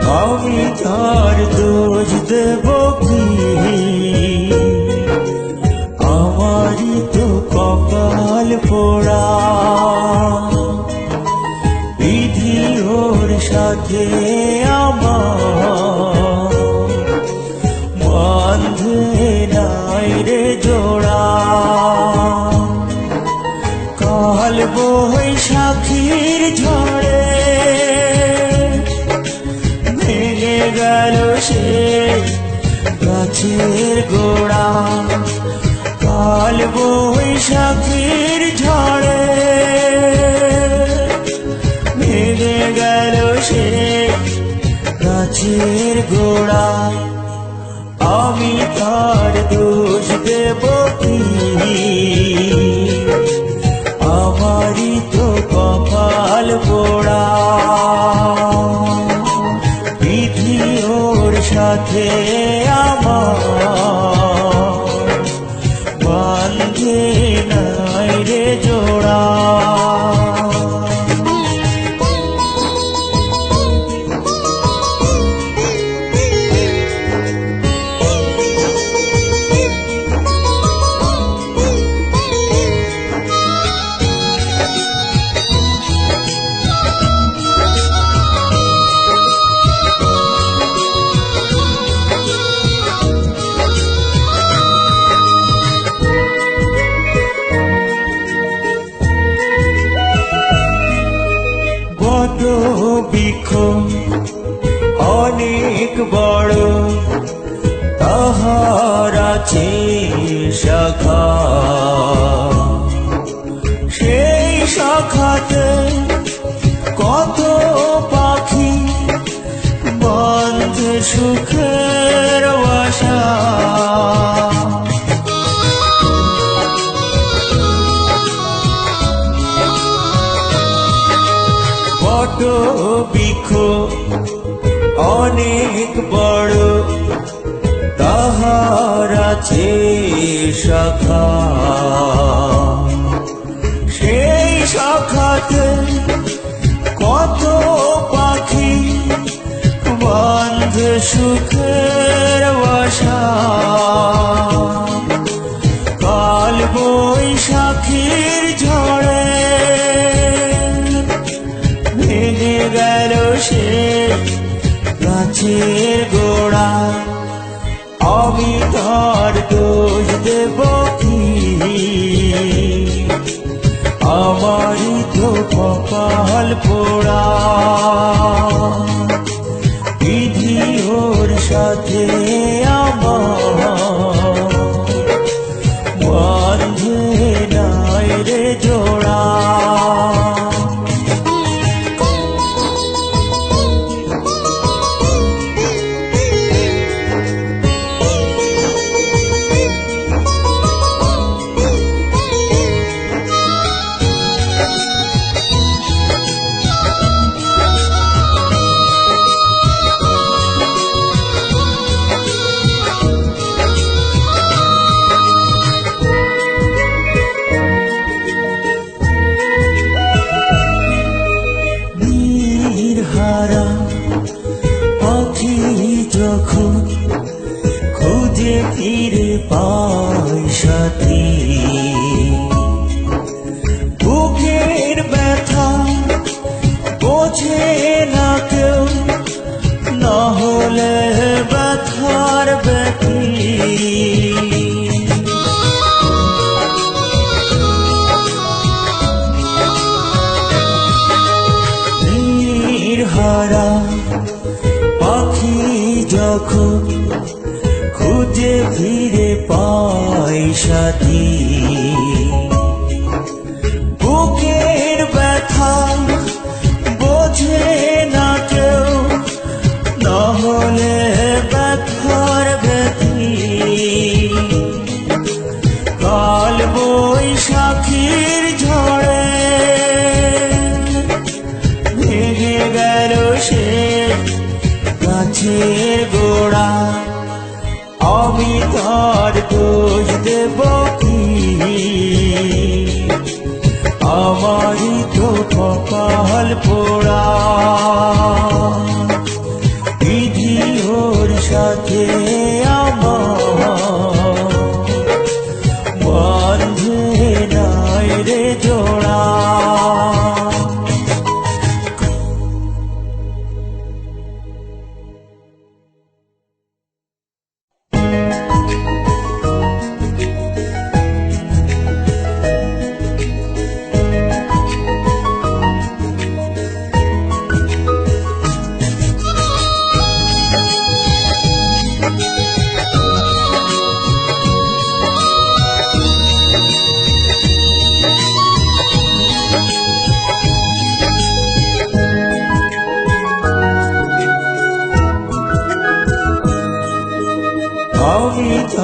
আমি তার দোষ দেব কি? আমারই তো কপাল পোড়া, বিধি ওর সাথে আমার বাঁধে নাই রে জোড়া। কাল বৈশাখীর ঝড়ে ভেঙে গেল সে গাছের গোড়া। কাল বৈশাখীর ঝড়ে ভেঙে গেল সে গাছের গোড়া। আমি তার দোষ দেব কি? আমারই তো কপাল পোড়া, বিধি ওর সাথে আমার বাঁধে নাই রে জোড়া। বৃক্ষ অনেক বড়, তাহার আছে শাখা। সেই শাখাতে কত পাখি বাঁধে সুখের বাসা। বৃক্ষ অনেক বড়, তাহার আছে শাখা। সেই শাখাতে কত পাখি বাঁধে সুখের বাসা। কাল বৈশাখীর ঝড়ে ভেঙে গেল সে গাছের গোড়া। আমি তার দোষ দেব কি? আমারই তো কপাল পোড়া, বিধি ওর সাথে আমার বাঁধে নাই রে জোড়া। হারা পাখি যখন খুঁজে ফিরে পায় সাথী, বুকের ব্যথা বোঝে না কেউ, না হলে ব্যথার ব্যথী। হারা পাখি যখন খুঁজে ফিরে পায় সাথী, বুকের ব্যথা বোঝে না কেউ, না হলে ব্যথার ব্যথী। কাল বৈশাখীর ঝড়ে ভেঙে গেল সে গাছের গোড়া। আমি তার দোষ দেব কি? আমারই তো কপাল পোড়া,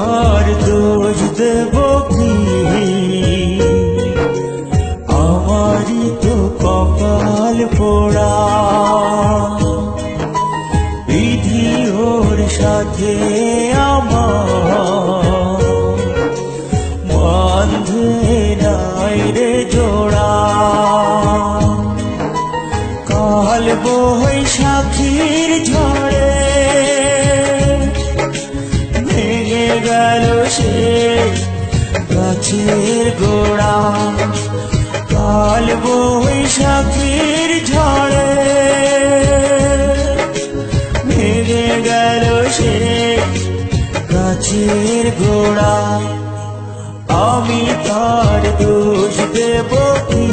তার দোষ দেব কি? আমারই তো কপাল পোড়া, বিধি ওর সাথে আমার বাঁধে নাই রে জোড়া। কাল বৈশাখীর ঝড়ে ভেঙে গেল সে গাছের গোড়া। কাল বৈশাখীর ঝড়ে ভেঙে গেল সে গাছের গোড়া। আমি তার দোষ দেব কি?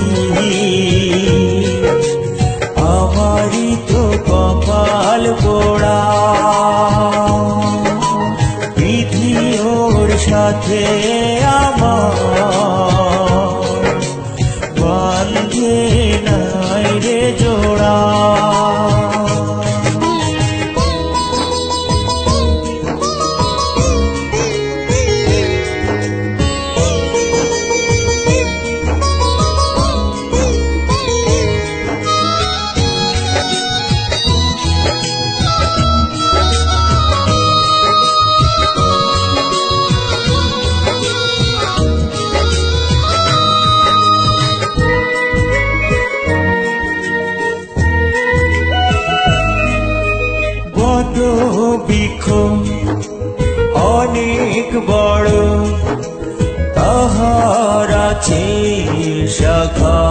আমারই তো কপাল পোড়া, বিধি ওর সাথে আমার বাঁধে নাই রে জোড়া। বৃক্ষ অনেক বড়, তাহার আছে শাখা।